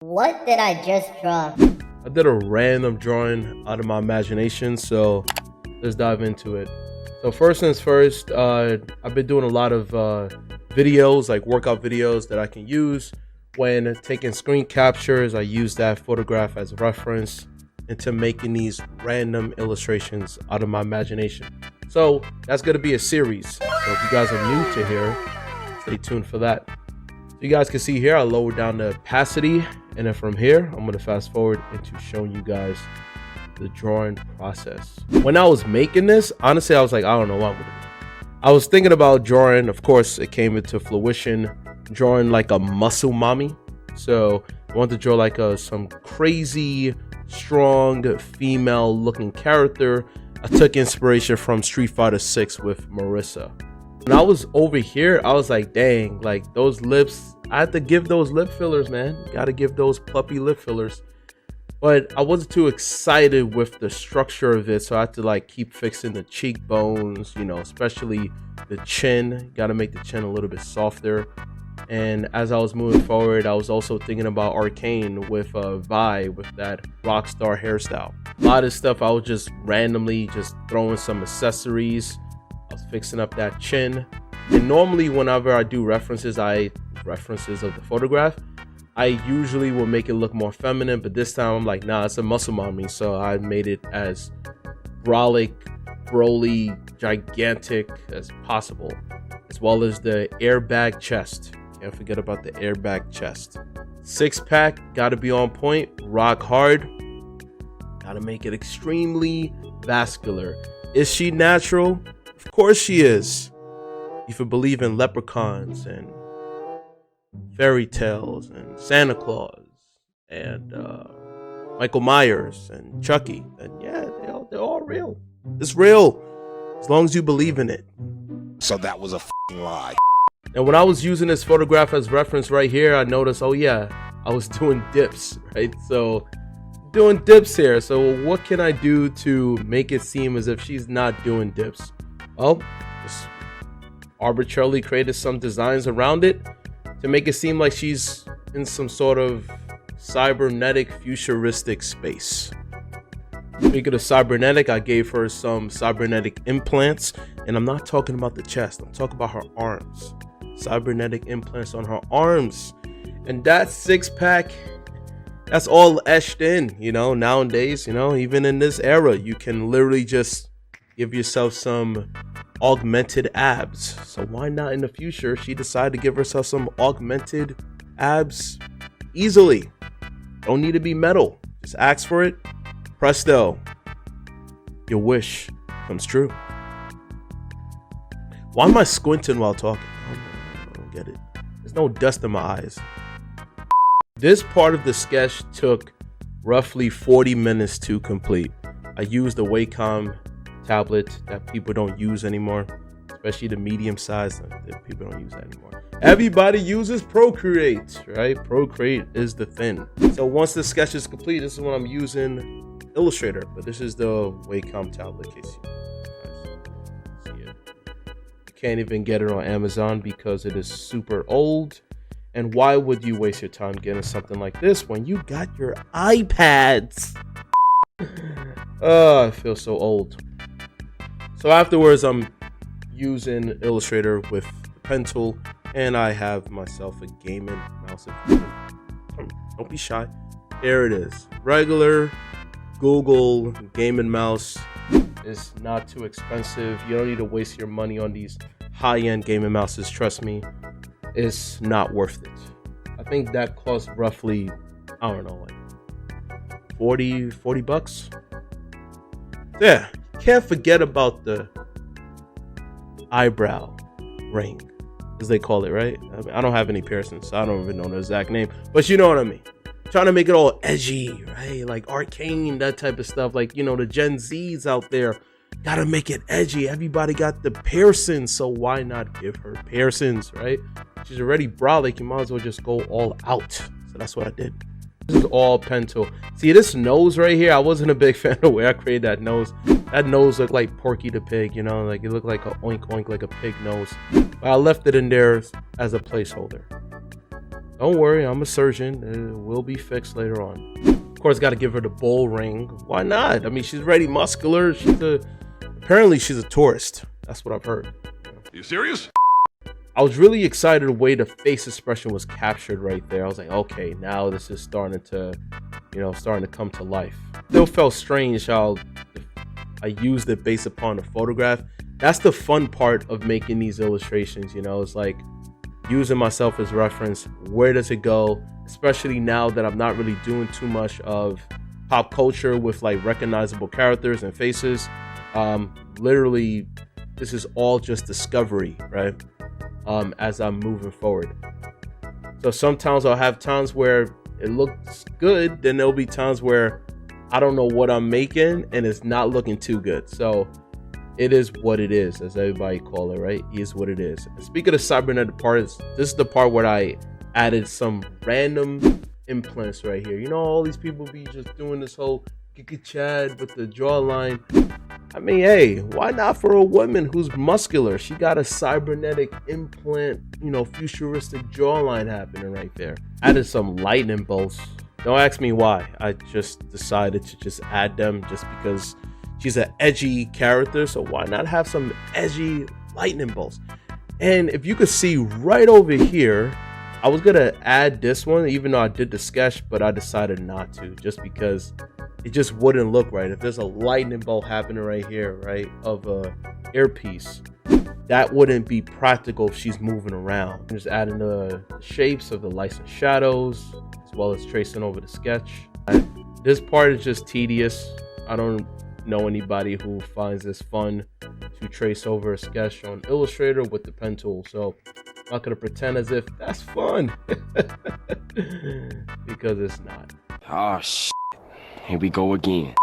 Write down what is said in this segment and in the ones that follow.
What did I just draw? I did a random drawing out of my imagination, so let's dive into it. So first things first, I've been doing a lot of videos, like workout videos that I can use when taking screen captures. I use that photograph as a reference into making these random illustrations out of my imagination. So that's going to be a series. So if you guys are new to here, stay tuned for that. So you guys can see here, I lowered down the opacity, and then from here, I'm going to fast forward into showing you guys the drawing process. When I was making this, honestly, I was like, I don't know what I'm going to do. I was thinking about drawing, of course, it came into fruition, drawing like a muscle mommy. So I wanted to draw like some crazy, strong, female looking character. I took inspiration from Street Fighter 6 with Marissa. When I was over here, I was like, dang, like those lips, I had to give those lip fillers, man. Gotta give those puppy lip fillers. But I wasn't too excited with the structure of it, so I had to like keep fixing the cheekbones, you know, especially the chin. Gotta make the chin a little bit softer. And as I was moving forward, I was also thinking about Arcane with Vi, with that rock star hairstyle. A lot of stuff I was just randomly just throwing some accessories. I was fixing up that chin. And normally whenever I do references of the photograph, I usually will make it look more feminine, but this time I'm like, nah, it's a muscle mommy. So I made it as brolic, broly, gigantic as possible, as well as the airbag chest. Can't forget about the airbag chest. Six pack, gotta be on point, rock hard. Gotta make it extremely vascular. Is she natural? Of course she is. If you believe in leprechauns and fairy tales and Santa Claus and Michael Myers and Chucky, then yeah, they're all real. It's real as long as you believe in it. So that was a f***ing lie. And when I was using this photograph as reference right here, I noticed, oh yeah, I was doing dips, right? So doing dips here. So what can I do to make it seem as if she's not doing dips? Well, just arbitrarily created some designs around it to make it seem like she's in some sort of cybernetic futuristic space. Speaking of cybernetic, I gave her some cybernetic implants, and I'm not talking about the chest, I'm talking about her arms. Cybernetic implants on her arms. And that six pack, that's all etched in, you know. Nowadays, you know, even in this era, you can literally just give yourself some augmented abs. So why not in the future she decided to give herself some augmented abs easily? Don't need to be metal, just ask for it. Presto, your wish comes true. Why am I squinting while talking? I don't get it. There's no dust in my eyes. This part of the sketch took roughly 40 minutes to complete. I used the Wacom tablet that people don't use anymore, especially the medium size that people don't use that anymore. Everybody uses Procreate, right? Procreate is the thing. So once the sketch is complete, this is when I'm using Illustrator, but this is the Wacom tablet in case you see it. You can't even get it on Amazon because it is super old. And why would you waste your time getting something like this when you got your iPads? Oh, I feel so old. So afterwards, I'm using Illustrator with the pen tool, and I have myself a gaming mouse. Don't be shy. There it is. Regular Google gaming mouse is not too expensive. You don't need to waste your money on these high-end gaming mouses. Trust me, it's not worth it. I think that costs roughly, I don't know, like 40 bucks. Yeah, can't forget about the eyebrow ring, as they call it, right? I mean, I don't have any piercings, so I don't even know the exact name, but you know what I mean. Trying to make it all edgy, right? Like Arcane, that type of stuff. Like, you know, the Gen Zs out there gotta make it edgy. Everybody got the piercings, so why not give her piercings, right? She's already brolic, you might as well just go all out. So that's what I did. This is all pen tool. See this nose right here? I wasn't a big fan of where I created that nose. That nose looked like Porky the Pig, you know, like it looked like a oink oink, like a pig nose. But I left it in there as a placeholder. Don't worry, I'm a surgeon. It will be fixed later on. Of course, got to give her the bull ring. Why not? I mean, she's already muscular. Apparently she's a tourist. That's what I've heard. You serious? I was really excited the way the face expression was captured right there. I was like, okay, now this is starting to come to life. Still felt strange how I used it based upon the photograph. That's the fun part of making these illustrations, it's like using myself as reference. Where does it go? Especially now that I'm not really doing too much of pop culture with like recognizable characters and faces. Literally, this is all just discovery, right? As I'm moving forward. So sometimes I'll have times where it looks good, then there'll be times where I don't know what I'm making and it's not looking too good. So it is what it is, as everybody call it, right? It is what it is. And speaking of cybernetic parts, this is the part where I added some random implants right here. All these people be just doing this whole Chad with the jawline. I mean, hey, why not for a woman who's muscular? She got a cybernetic implant, futuristic jawline happening right there. Added some lightning bolts. Don't ask me why. I just decided to just add them just because she's an edgy character. So why not have some edgy lightning bolts? And if you could see right over here, I was gonna add this one, even though I did the sketch, but I decided not to, just because it just wouldn't look right. If there's a lightning bolt happening right here, right, of a earpiece, that wouldn't be practical if she's moving around. I'm just adding the shapes of the lights and shadows, as well as tracing over the sketch. This part is just tedious. I don't know anybody who finds this fun to trace over a sketch on Illustrator with the pen tool, so I'm not gonna pretend as if that's fun because it's not. Oh shit, here we go again.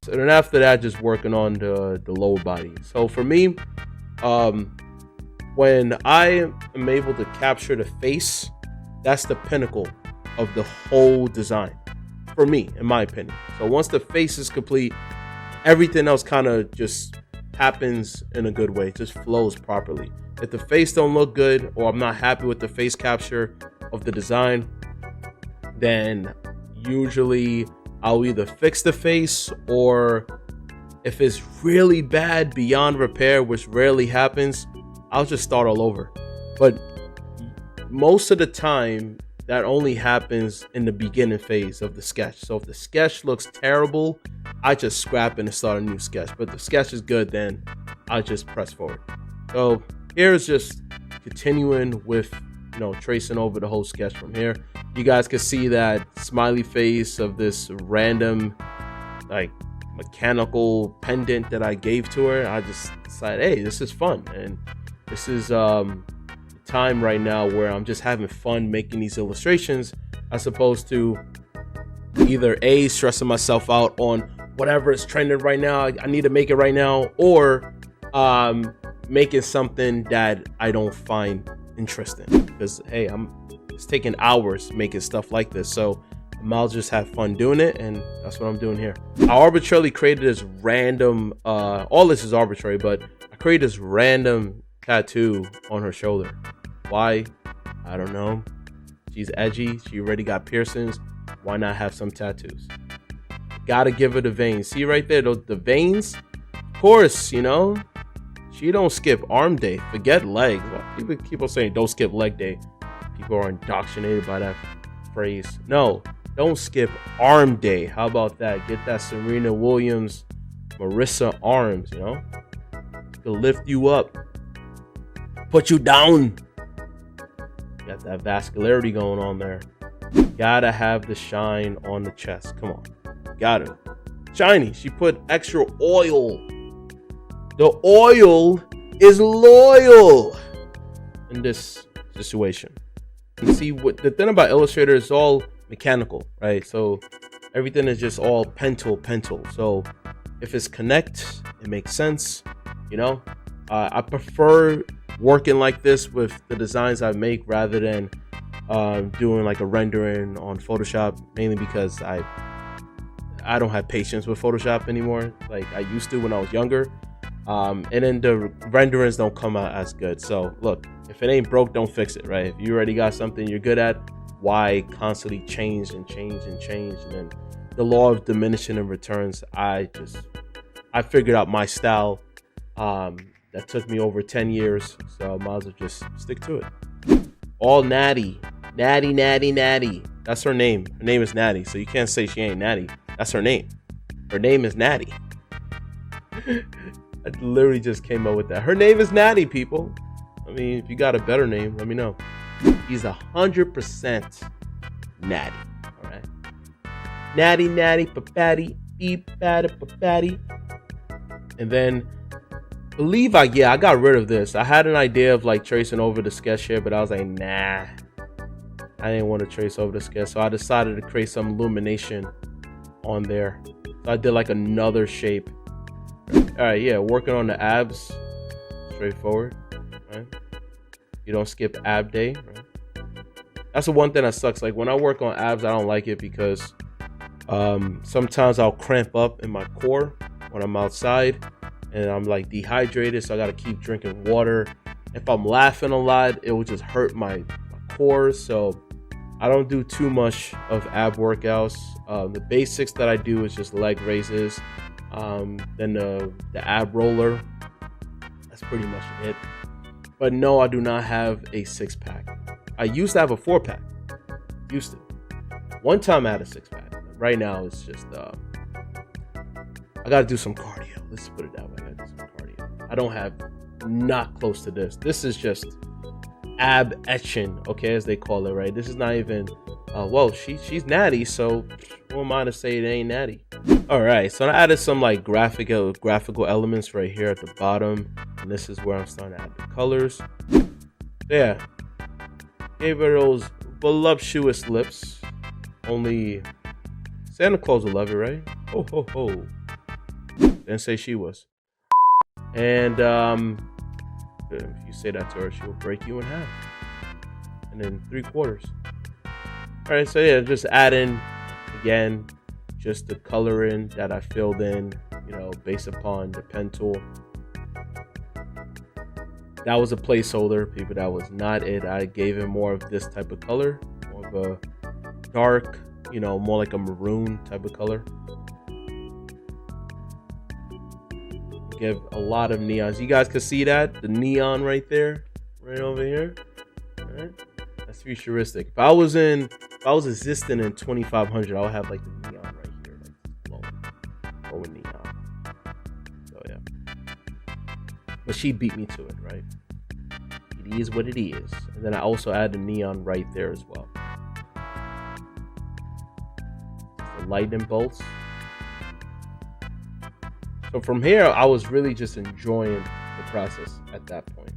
So then after that, just working on the lower body. So for me, when I am able to capture the face, that's the pinnacle of the whole design for me, in my opinion. So once the face is complete, everything else kind of just happens in a good way. It just flows properly. If the face don't look good, or I'm not happy with the face capture of the design, then usually I'll either fix the face, or if it's really bad beyond repair, which rarely happens, I'll just start all over. But most of the time, that only happens in the beginning phase of the sketch. So if the sketch looks terrible, I just scrap it and start a new sketch. But if the sketch is good, then I just press forward. So here's just continuing with, tracing over the whole sketch from here. You guys can see that smiley face of this random, like, mechanical pendant that I gave to her. I just decided, hey, this is fun. And this is time right now where I'm just having fun making these illustrations, as opposed to either A, stressing myself out on whatever is trending right now, I need to make it right now, or making something that I don't find interesting, because hey, it's taking hours making stuff like this, so I'll just have fun doing it, and that's what I'm doing here. I arbitrarily created this random all this is arbitrary, but I created this random tattoo on her shoulder. Why? I don't know. She's edgy. She already got piercings. Why not have some tattoos? Gotta give her the veins. See right there, the veins? Of course, she don't skip arm day. Forget legs. People keep on saying don't skip leg day. People are indoctrinated by that phrase. No, don't skip arm day. How about that? Get that Serena Williams, Marissa arms, to lift you up, put you down. Got that vascularity going on there. Gotta have the shine on the chest. Come on. Gotta. Shiny. She put extra oil. The oil is loyal in this situation. And see, what the thing about Illustrator is all mechanical, right? So everything is just all pen tool. So if it's connect, it makes sense. I prefer working like this with the designs I make rather than doing like a rendering on Photoshop, mainly because I don't have patience with Photoshop anymore like I used to when I was younger, and then the renderings don't come out as good. So look, if it ain't broke, don't fix it, right? If you already got something you're good at, why constantly change and change and change. And then the law of diminishing and returns, I figured out my style. That took me over 10 years, so I might as well just stick to it. All Natty. Natty. That's her name. Her name is Natty, so you can't say she ain't Natty. That's her name. Her name is Natty. I literally just came up with that. Her name is Natty, people. I mean, if you got a better name, let me know. He's 100% Natty. All right. Natty, papatty, beep, papatty. And then, I got rid of this. I had an idea of like tracing over the sketch here, but I was like, nah. I didn't want to trace over the sketch, so I decided to create some illumination on there. So I did like another shape. All right, yeah, working on the abs, straightforward, right? You don't skip ab day, right? That's the one thing that sucks. Like when I work on abs, I don't like it because sometimes I'll cramp up in my core when I'm outside and I'm like dehydrated, so I gotta keep drinking water. If I'm laughing a lot, it will just hurt my core, so I don't do too much of ab workouts. The basics that I do is just leg raises, then the ab roller. That's pretty much it. But no, I do not have a 6-pack. I used to have a 4-pack. Used to. One time I had a 6-pack. Right now it's just I gotta do some cardio. Let's put it that way. I gotta do some cardio. I don't have not close to this. This is just ab etching, okay, as they call it, right? This is not even well, she's Natty, so who am I to say it ain't Natty? All right, so I added some like graphical elements right here at the bottom, and this is where I'm starting to add the colors. Yeah, gave her those voluptuous lips. Only Santa Claus will love it, right? Ho ho ho. Didn't say she was. And if you say that to her, she will break you in half. And then 3/4. All right, so yeah, just add in, again, just the coloring that I filled in, you know, based upon the pen tool. That was a placeholder, people. That was not it. I gave him more of this type of color, more of a dark, you know, more like a maroon type of color. Give a lot of neons. You guys can see that, the neon right there, right over here. All right, that's futuristic. If I was existing in 2500, I would have like the neon right here, like glowing neon. So yeah, but she beat me to it, right? It is what it is. And then I also add the neon right there as well. The lightning bolts. So from here, I was really just enjoying the process at that point.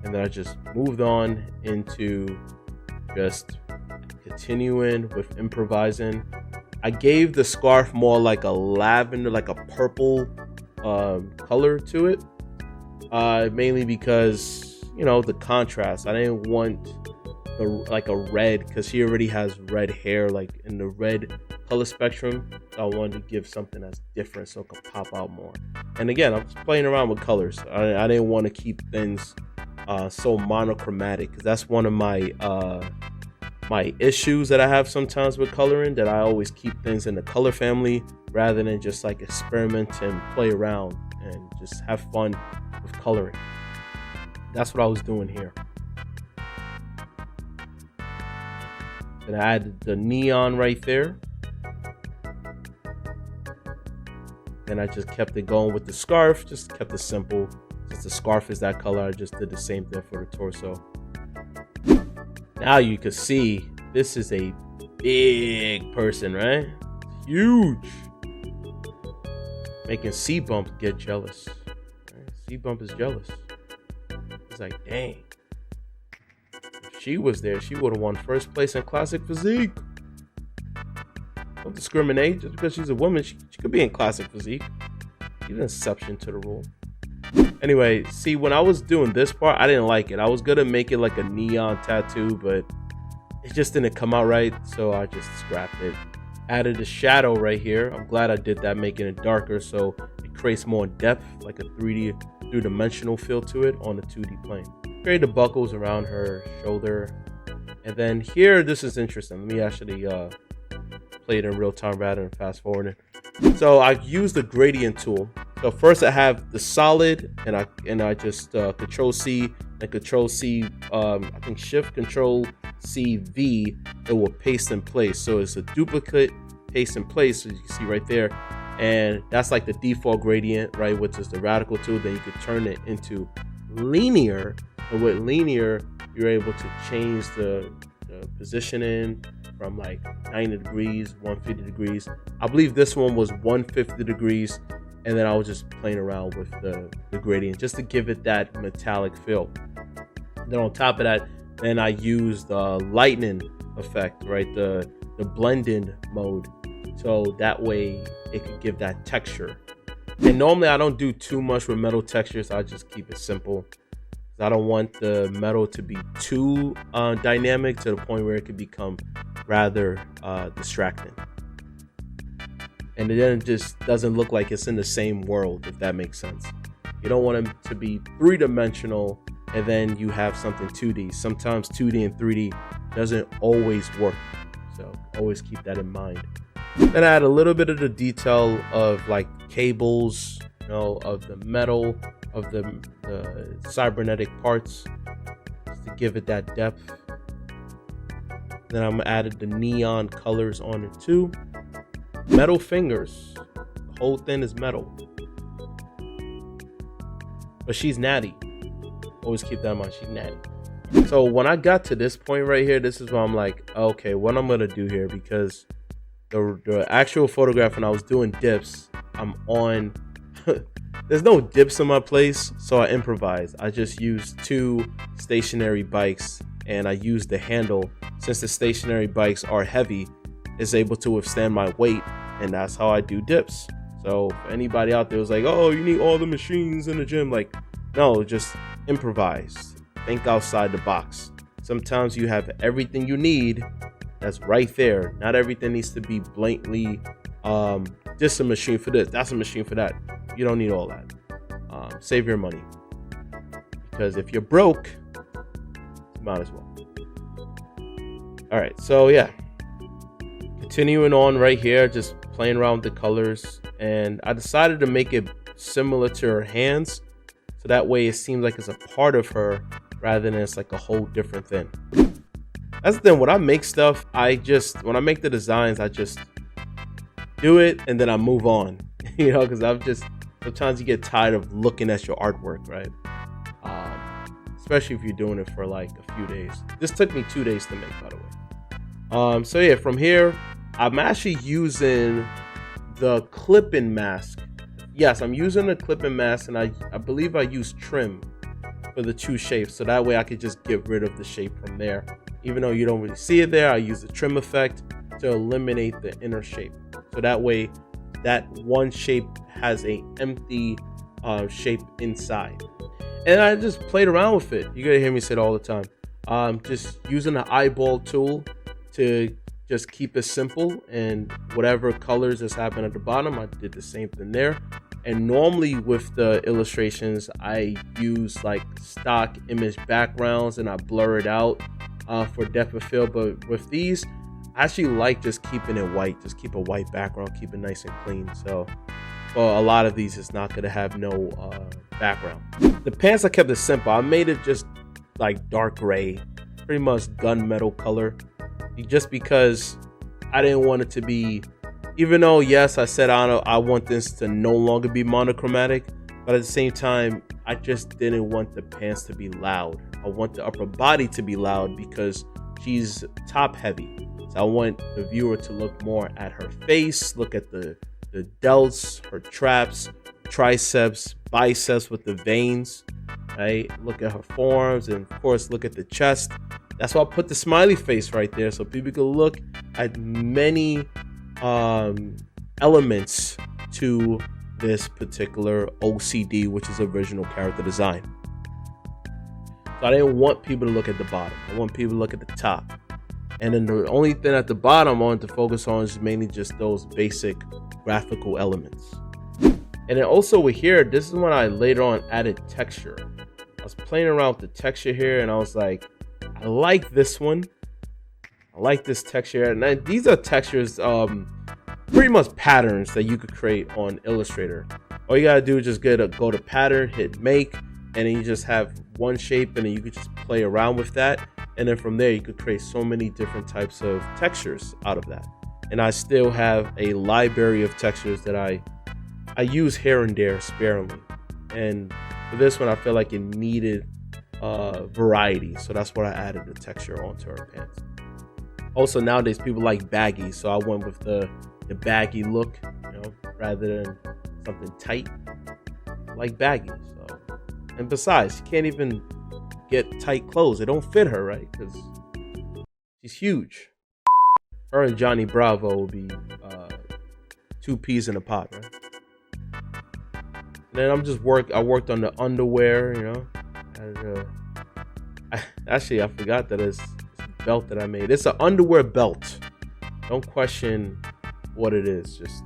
And then I just moved on into just continuing with improvising. I gave the scarf more like a lavender, like a purple color to it. Mainly because, you know, the contrast. I didn't want like a red, because he already has red hair, like in the red color spectrum. So I wanted to give something that's different so it can pop out more. And again, I was playing around with colors. I didn't want to keep things so monochromatic, because that's one of my my issues that I have sometimes with coloring, that I always keep things in the color family rather than just like experiment and play around and just have fun with coloring. That's what I was doing here. And I added the neon right there. And I just kept it going with the scarf, just kept it simple. Since the scarf is that color, I just did the same thing for the torso. Now you can see this is a big person, right? Huge. Making C-Bump get jealous. Right? C-Bump is jealous. It's like, dang. If she was there, she would have won first place in classic physique. Don't discriminate. Just because she's a woman, she could be in classic physique. She's an exception to the rule. Anyway, see, when I was doing this part, I didn't like it. I was gonna make it like a neon tattoo, but it just didn't come out right, so I just scrapped it. Added a shadow right here. I'm glad I did that, making it darker so it creates more depth, like a 3-dimensional feel to it on the 2D plane. Created the buckles around her shoulder. And then here, this is interesting. Let me actually play it in real time rather than fast forwarding. So I use the gradient tool. So first I have the solid, and I just Control C and Control C. I think Shift Control C V. It will paste in place. So it's a duplicate paste in place, as you can see right there. And that's like the default gradient, right? Which is the radical tool. Then you could turn it into linear, and with linear, you're able to change the positioning from like 90 degrees, 150 degrees. I believe this one was 150 degrees, and then I was just playing around with the gradient just to give it that metallic feel. Then on top of that, then I used the lightning effect, right? The blending mode, so that way it could give that texture. And normally I don't do too much with metal textures. I just keep it simple. I don't want the metal to be too dynamic to the point where it could become rather distracting. And then it just doesn't look like it's in the same world, if that makes sense. You don't want them to be three-dimensional and then you have something 2D. Sometimes 2D and 3D doesn't always work. So always keep that in mind. Then I add a little bit of the detail of like cables, you know, of the metal, of the cybernetic parts, just to give it that depth. Then I'm added the neon colors on it too. Metal fingers. The whole thing is metal. But she's natty. Always keep that in mind. She's natty. So when I got to this point right here, this is where I'm like, okay, what I'm gonna do here, because the actual photograph when I was doing dips, I'm on there's no dips in my place, so I improvised. I just used 2 stationary bikes, and I used the handle. Since the stationary bikes are heavy, it's able to withstand my weight, and that's how I do dips. So if anybody out there was like, oh, you need all the machines in the gym, like, no, just improvise. Think outside the box. Sometimes you have everything you need that's right there. Not everything needs to be blatantly just a machine for this, that's a machine for that. You don't need all that. Save your money, because if you're broke, you might as well. All right, so yeah, continuing on right here, just playing around with the colors, and I decided to make it similar to her hands, so that way it seems like it's a part of her rather than it's like a whole different thing. That's the thing, when I make stuff, when I make the designs, I just do it and then I move on, you know, because sometimes you get tired of looking at your artwork, right? Especially if you're doing it for like a few days. This took me 2 days to make, by the way. So yeah, from here, I'm actually using the clipping mask. Yes, I'm using the clipping mask, and I believe I use trim for the 2 shapes, so that way I could just get rid of the shape from there. Even though you don't really see it there, I use the trim effect to eliminate the inner shape. So that way, that one shape has a empty shape inside. And I just played around with it. You're gonna hear me say it all the time. Just using the eyeball tool to just keep it simple, and whatever colors that's happening at the bottom, I did the same thing there. And normally with the illustrations, I use like stock image backgrounds and I blur it out for depth of field. But with these, I actually like just keeping it white. Just keep a white background, keep it nice and clean. So, well, a lot of these is not gonna have no background. The pants, I kept it simple. I made it just like dark gray, pretty much gunmetal color, just because I didn't want it to be, even though yes, I said I want this to no longer be monochromatic, but at the same time, I just didn't want the pants to be loud. I want the upper body to be loud because she's top heavy. So I want the viewer to look more at her face, look at the delts, her traps, triceps, biceps with the veins, right? Look at her forearms, and of course, look at the chest. That's why I put the smiley face right there, so people can look at many elements to this particular OCD, which is original character design. So I didn't want people to look at the bottom. I want people to look at the top. And then the only thing at the bottom I wanted to focus on is mainly just those basic graphical elements. And then also with here, this is when I later on added texture. I was playing around with the texture here, and I was like, I like this one, I like this texture, and these are textures, pretty much patterns that you could create on Illustrator. All you gotta do is just go to pattern, hit make, and then you just have one shape, and then you could just play around with that. And then from there, you could create so many different types of textures out of that. And I still have a library of textures that I use here and there sparingly. And for this one, I feel like it needed variety, so that's what I added the texture onto her pants. Also, nowadays people like baggy, so I went with the baggy look, you know, rather than something tight. I like baggy. So, and besides, you can't even get tight clothes. They don't fit her, right? Because she's huge. Her and Johnny Bravo will be two peas in a pod, right? And then I worked on the underwear, you know. Actually, I forgot that it's a belt that I made. It's an underwear belt. Don't question what it is. Just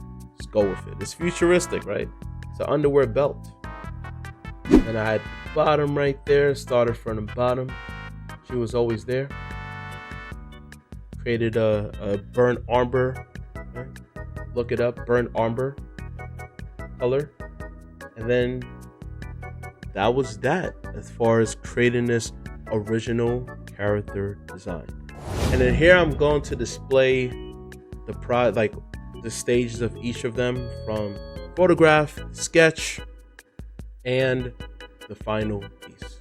go with it. It's futuristic, right? It's an underwear belt. And I had bottom right there. Started from the bottom. She was always there. Created a burnt umber. Right? Look it up. Burnt umber color. And then that was that as far as creating this original character design. And then here I'm going to display the stages of each of them, from photograph, sketch, and the final piece.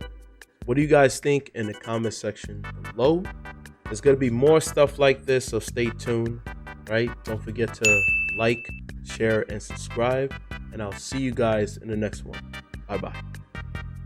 What do you guys think in the comment section below? There's gonna be more stuff like this, so stay tuned, right? Don't forget to like, share, and subscribe, and I'll see you guys in the next one. Bye bye.